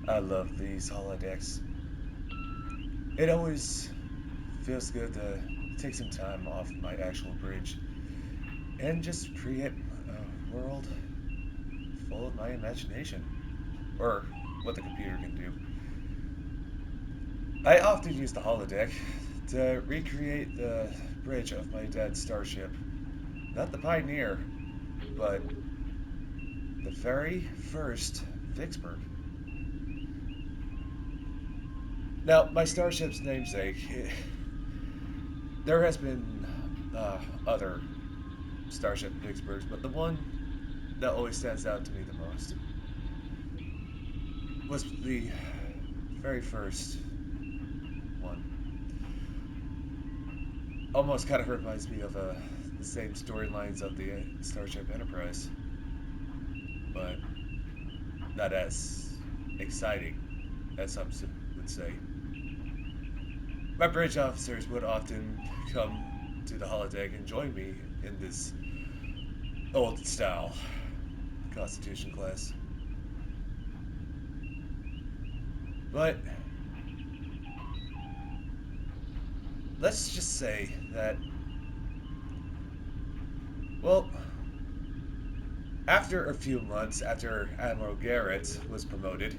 I love these holodecks. It always feels good to take some time off my actual bridge and just create a world full of my imagination, or what the computer can do. I often use the holodeck to recreate the bridge of my dad's starship. Not the Pioneer, but the very first Vicksburg. Now, my starship's namesake, there has been other Starship Vicksburgs, but the one that always stands out to me the most was the very first one. Almost kind of reminds me of the same storylines of the Starship Enterprise, but not as exciting as some would say. My bridge officers would often come to the holodeck and join me in this old style Constitution class. But let's just say that, well, after a few months after Admiral Garrett was promoted,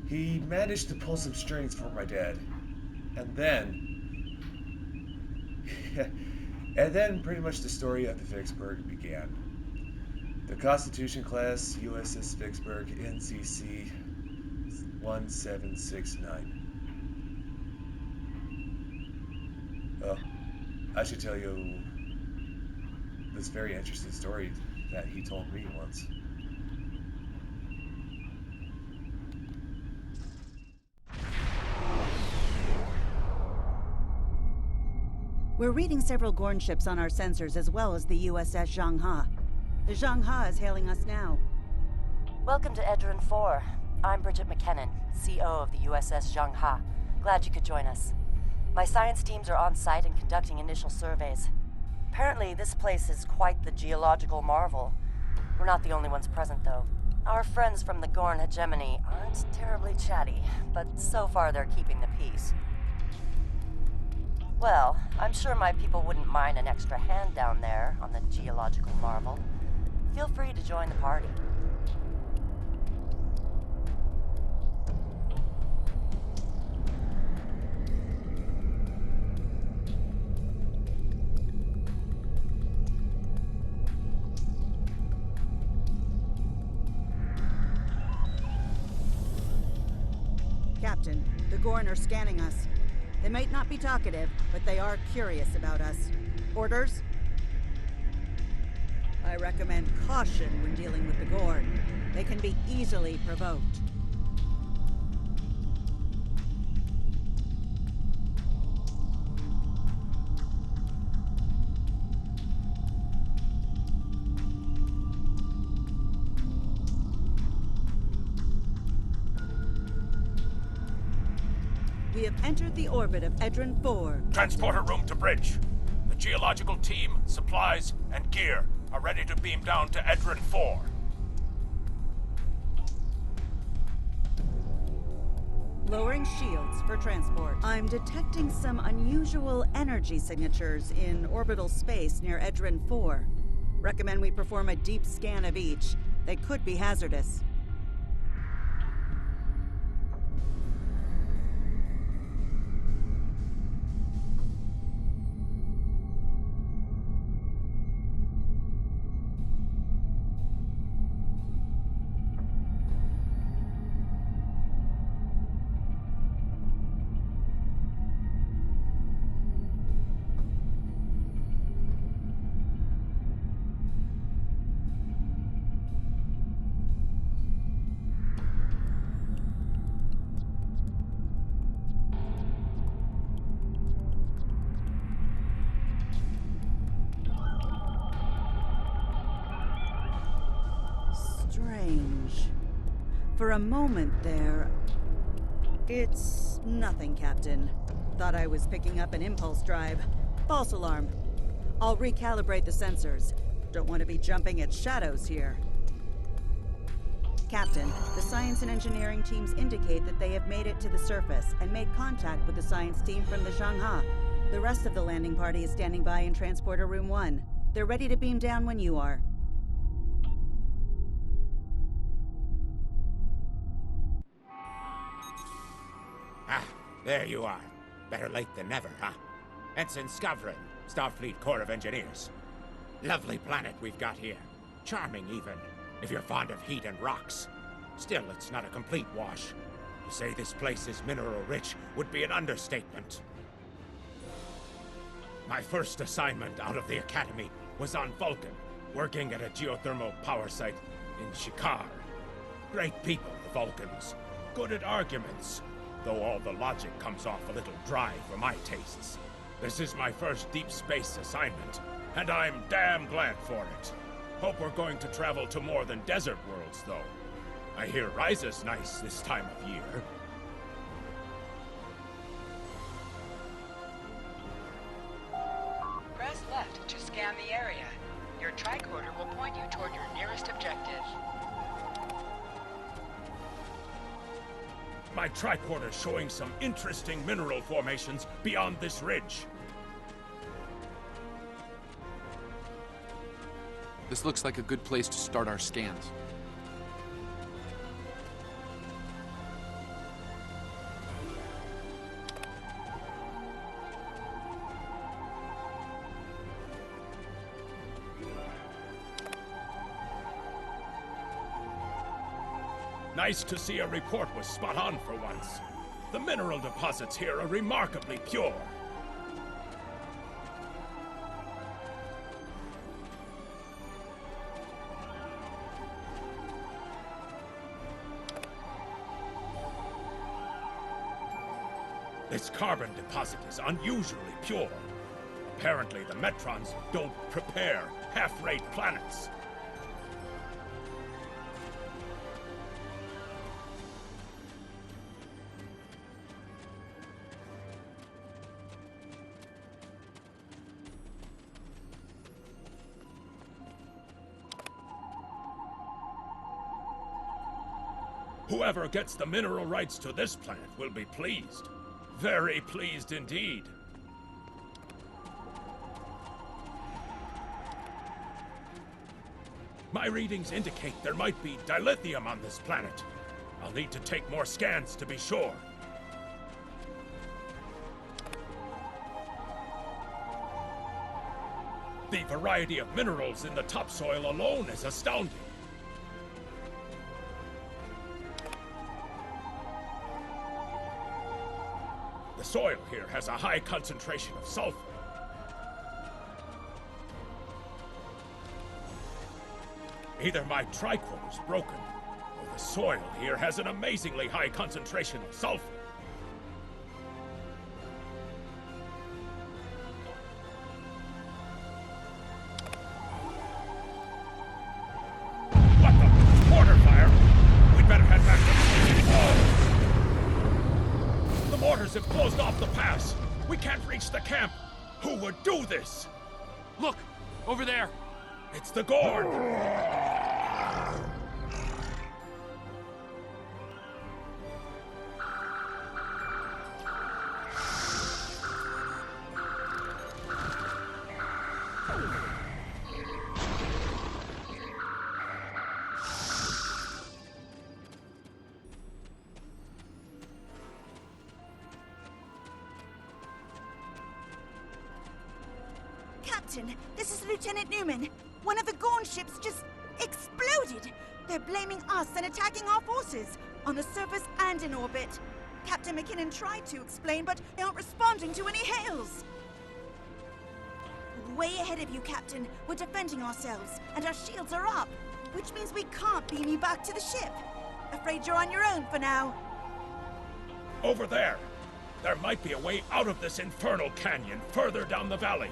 he managed to pull some strings for my dad. And then, and then pretty much the story of the Vicksburg began. The Constitution class U.S.S. Vicksburg NCC 1769. Well, I should tell you this very interesting story that he told me once. We're reading several Gorn ships on our sensors as well as the U.S.S. Zhangha. The Zhangha is hailing us now. Welcome to Edren IV. I'm Bridget McKinnon, CO of the U.S.S. Zhangha. Glad you could join us. My science teams are on site and conducting initial surveys. Apparently, this place is quite the geological marvel. We're not the only ones present, though. Our friends from the Gorn hegemony aren't terribly chatty, but so far they're keeping the peace. Well, I'm sure my people wouldn't mind an extra hand down there on the geological marvel. Feel free to join the party. Captain, the Gorn are scanning us. They might not be talkative, but they are curious about us. Orders? I recommend caution when dealing with the Gorn. They can be easily provoked. We have entered the orbit of Edren IV. Transporter room to bridge. The geological team, supplies, and gear are ready to beam down to Edren IV. Lowering shields for transport. I'm detecting some unusual energy signatures in orbital space near Edren IV. Recommend we perform a deep scan of each. They could be hazardous. Strange. For a moment there... It's nothing, Captain. Thought I was picking up an impulse drive. False alarm. I'll recalibrate the sensors. Don't want to be jumping at shadows here. Captain, the science and engineering teams indicate that they have made it to the surface and made contact with the science team from the Zhangha. The rest of the landing party is standing by in Transporter Room 1. They're ready to beam down when you are. Ah, there you are. Better late than never, huh? Ensign Skavrin, Starfleet Corps of Engineers. Lovely planet we've got here. Charming, even, if you're fond of heat and rocks. Still, it's not a complete wash. To say this place is mineral-rich would be an understatement. My first assignment out of the Academy was on Vulcan, working at a geothermal power site in Shikar. Great people, the Vulcans. Good at arguments, though all the logic comes off a little dry for my tastes. This is my first deep space assignment, and I'm damn glad for it. Hope we're going to travel to more than desert worlds, though. I hear Ryza's nice this time of year. Press left to scan the area. Your tricorder will point you toward your nearest objective. My tricorder's showing some interesting mineral formations beyond this ridge. This looks like a good place to start our scans. Nice to see a report was spot on for once. The mineral deposits here are remarkably pure. This carbon deposit is unusually pure. Apparently, the Metrons don't prepare half-rate planets. Whoever gets the mineral rights to this planet will be pleased. Very pleased indeed. My readings indicate there might be dilithium on this planet. I'll need to take more scans to be sure. The variety of minerals in the topsoil alone is astounding. The soil here has a high concentration of sulfur. Either my tricorder's broken, or the soil here has an amazingly high concentration of sulfur. What the? Mortar fire? We'd better head back to the mortars have closed off the pass. We can't reach the camp. Who would do this? Look! Over there! It's the gorn! Captain, this is Lieutenant Newman. One of the Gorn ships just exploded. They're blaming us and attacking our forces, on the surface and in orbit. Captain McKinnon tried to explain, but they aren't responding to any hails. Way ahead of you, Captain. We're defending ourselves, and our shields are up, which means we can't beam you back to the ship. Afraid you're on your own for now. Over there! There might be a way out of this infernal canyon further down the valley.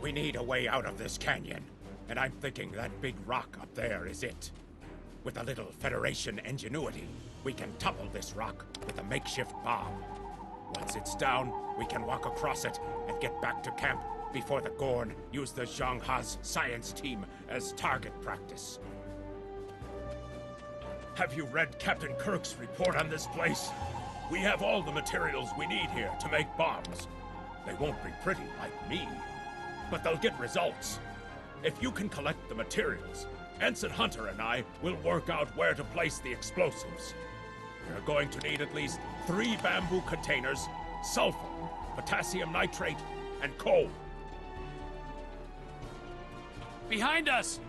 We need a way out of this canyon, and I'm thinking that big rock up there is it. With a little Federation ingenuity, we can topple this rock with a makeshift bomb. Once it's down, we can walk across it and get back to camp before the Gorn use the Zhang Ha's science team as target practice. Have you read Captain Kirk's report on this place? We have all the materials we need here to make bombs. They won't be pretty like me, but they'll get results. If you can collect the materials, Ensign Hunter and I will work out where to place the explosives. We're going to need at least 3 bamboo containers, sulfur, potassium nitrate, and coal. Behind us!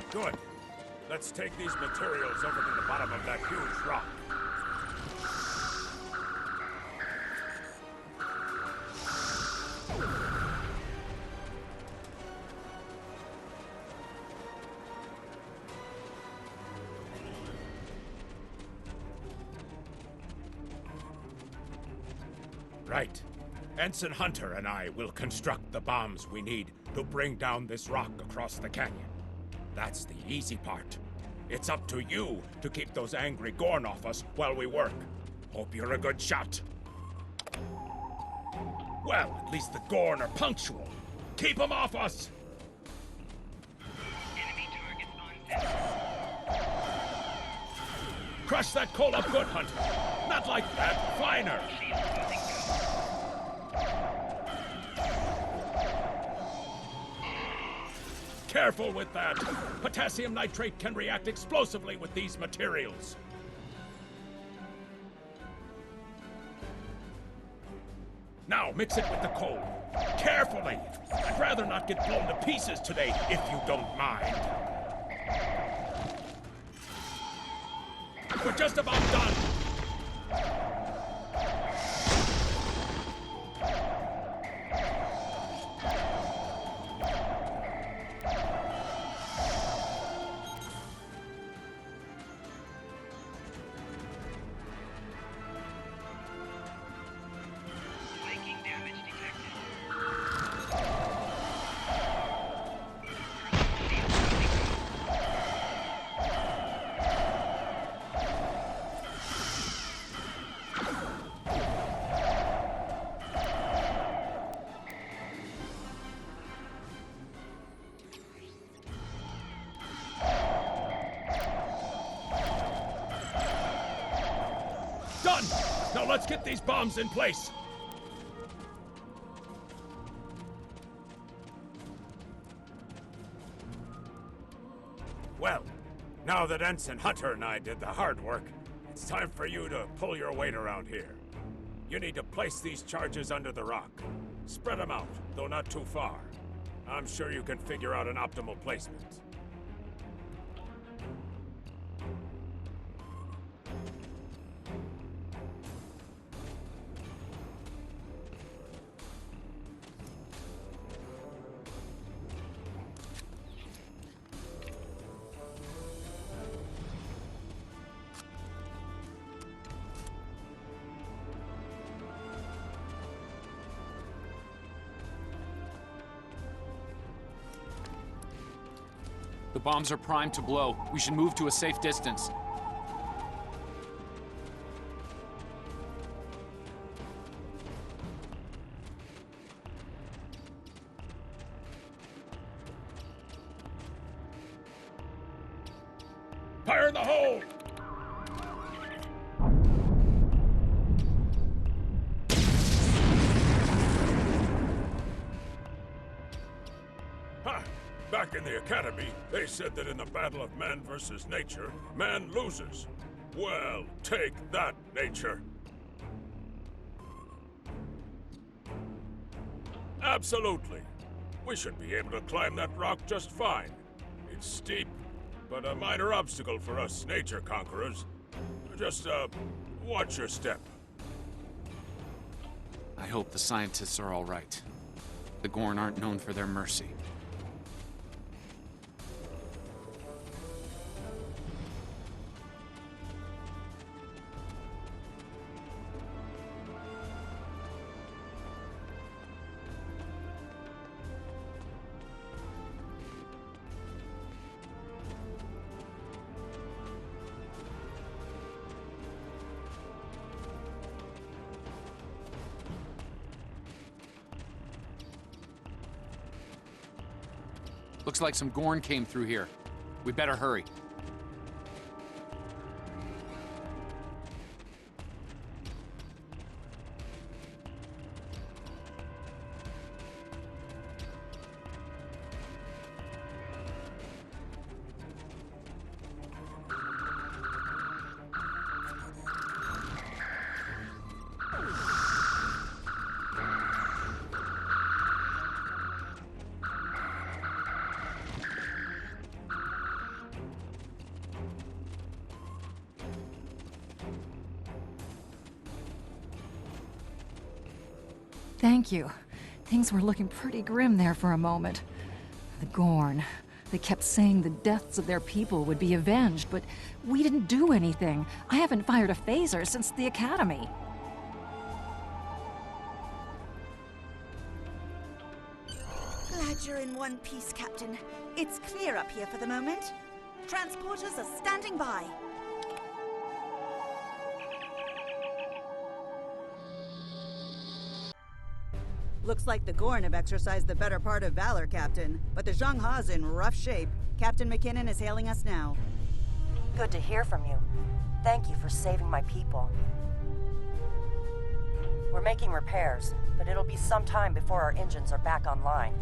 Good. Let's take these materials over to the bottom of that huge rock. Right. Ensign Hunter and I will construct the bombs we need to bring down this rock across the canyon. That's the easy part. It's up to you to keep those angry Gorn off us while we work. Hope you're a good shot. Well, at least the Gorn are punctual. Keep them off us! Enemy target on set. Crush that coal up good, Hunter. Not like that. Finer. Careful with that. Potassium nitrate can react explosively with these materials. Now mix it with the coal. Carefully. I'd rather not get blown to pieces today, if you don't mind. We're just about done. Flanking damage detected. Done! Now let's get these bombs in place. Well, now that Ensign Hunter and I did the hard work, it's time for you to pull your weight around here. You need to place these charges under the rock. Spread them out, though not too far. I'm sure you can figure out an optimal placement. The bombs are primed to blow. We should move to a safe distance. Fire in the hole! Ha! Back in the Academy, they said that in the battle of man versus nature, man loses. Well, take that, nature. Absolutely. We should be able to climb that rock just fine. It's steep, but a minor obstacle for us nature conquerors. Just, watch your step. I hope the scientists are all right. The Gorn aren't known for their mercy. Looks like some Gorn came through here. We better hurry. Thank you. Things were looking pretty grim there for a moment. The Gorn. They kept saying the deaths of their people would be avenged, but we didn't do anything. I haven't fired a phaser since the Academy. Glad you're in one piece, Captain. It's clear up here for the moment. Transporters are standing by. Looks like the Gorn have exercised the better part of valor, Captain. But the Zhang Ha's in rough shape. Captain McKinnon is hailing us now. Good to hear from you. Thank you for saving my people. We're making repairs, but it'll be some time before our engines are back online.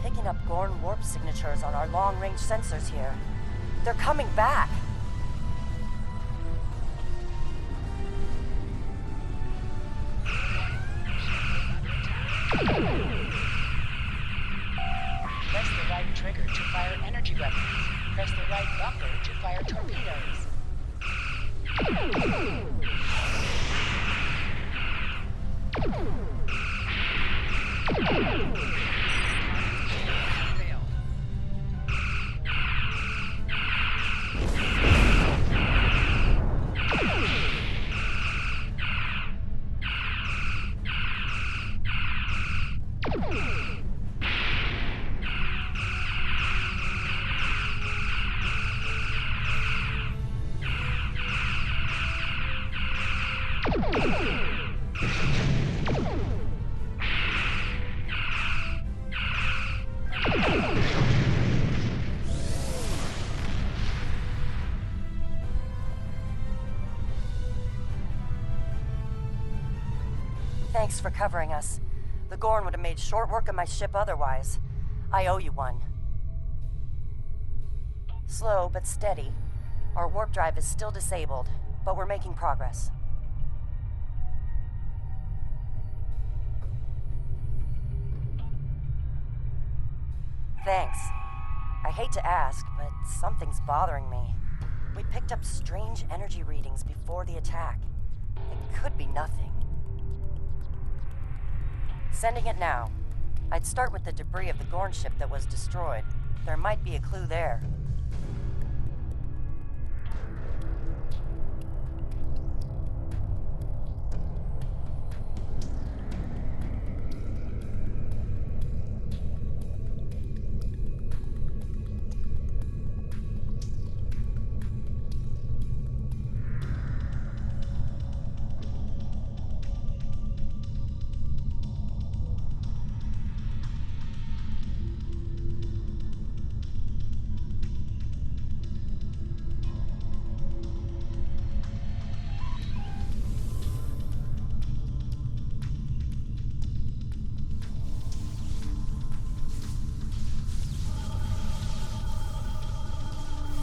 Picking up Gorn warp signatures on our long-range sensors here. They're coming back! Press the right trigger to fire energy weapons. Press the right bumper to fire torpedoes. Thanks for covering us. The Gorn would have made short work of my ship otherwise. I owe you one. Slow but steady. Our warp drive is still disabled, but we're making progress. Thanks. I hate to ask, but something's bothering me. We picked up strange energy readings before the attack. It could be nothing. Sending it now. I'd start with the debris of the Gorn ship that was destroyed. There might be a clue there.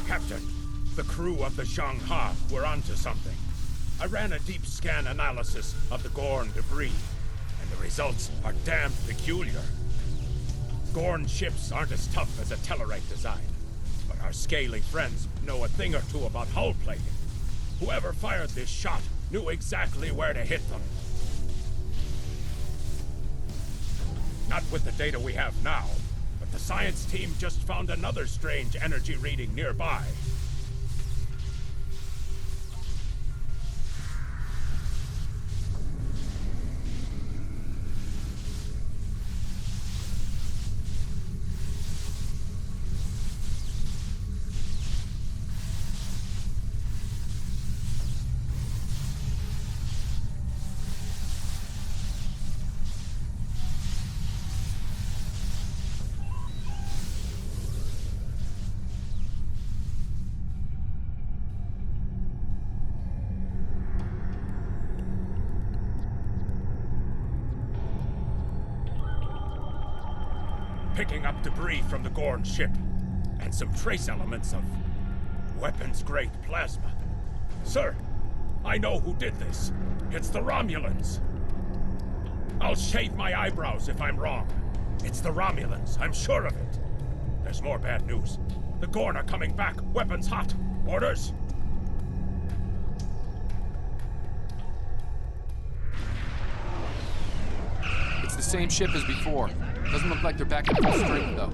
Captain, the crew of the Zhang-Ha were onto something. I ran a deep scan analysis of the Gorn debris, and the results are damned peculiar. Gorn ships aren't as tough as a Tellarite design, but our scaly friends know a thing or two about hull plating. Whoever fired this shot knew exactly where to hit them. Not with the data we have now, but the science team just found another strange energy reading nearby. Picking up debris from the Gorn ship, and some trace elements of weapons-grade plasma. Sir, I know who did this. It's the Romulans. I'll shave my eyebrows if I'm wrong. It's the Romulans, I'm sure of it. There's more bad news. The Gorn are coming back, weapons hot. Orders? It's the same ship as before. Doesn't look like they're back at full strength, though.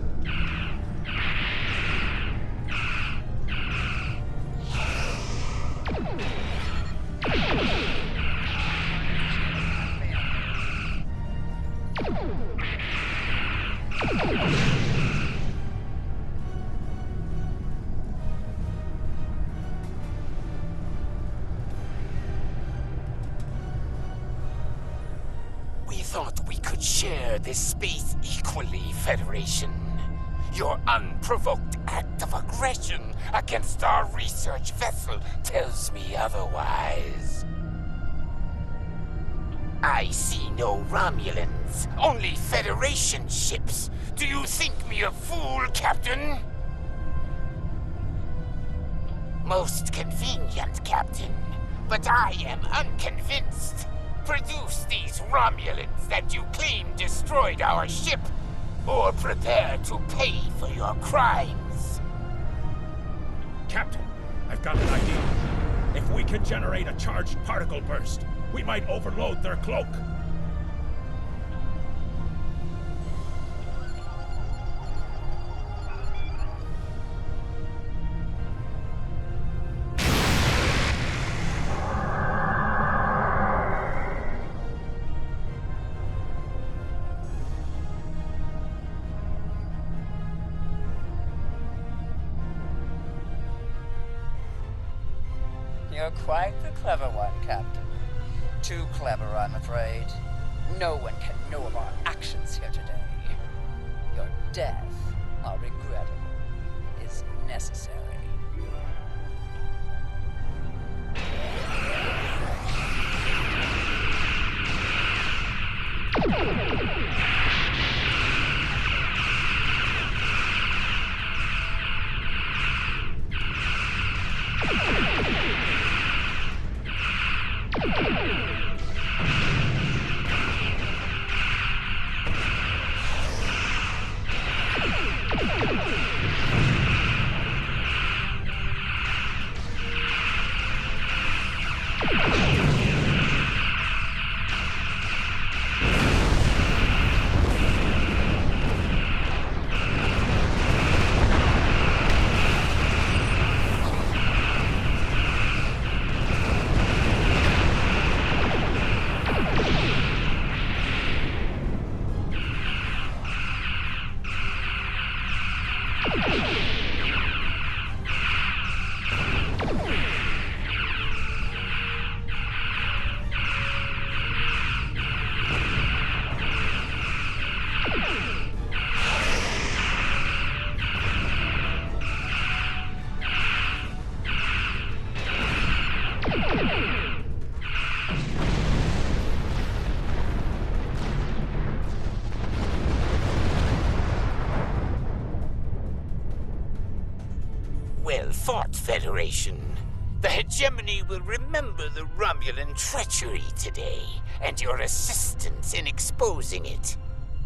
We thought we could share this space equally, Federation. Your unprovoked act of aggression against our research vessel tells me otherwise. I see no Romulans, only Federation ships. Do you think me a fool, Captain? Most convenient, Captain, but I am unconvinced. Produce these Romulans that you claim destroyed our ship, or prepare to pay for your crimes. Captain, I've got an idea. If we can generate a charged particle burst, we might overload their cloak. You're quite the clever one, Captain. Too clever, I'm afraid. No one can know of our actions here today. Your death, while regrettable, is necessary. fought, Federation. The hegemony will remember the Romulan treachery today, and your assistance in exposing it.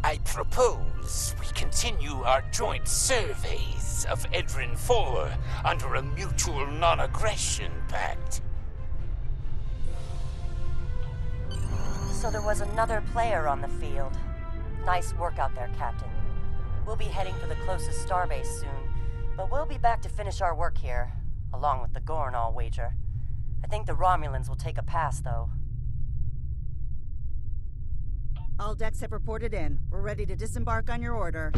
I propose we continue our joint surveys of Edren IV under a mutual non-aggression pact. So there was another player on the field. Nice work out there, Captain. We'll be heading for the closest starbase soon, but we'll be back to finish our work here, along with the Gorn, I'll wager. I think the Romulans will take a pass, though. All decks have reported in. We're ready to disembark on your order.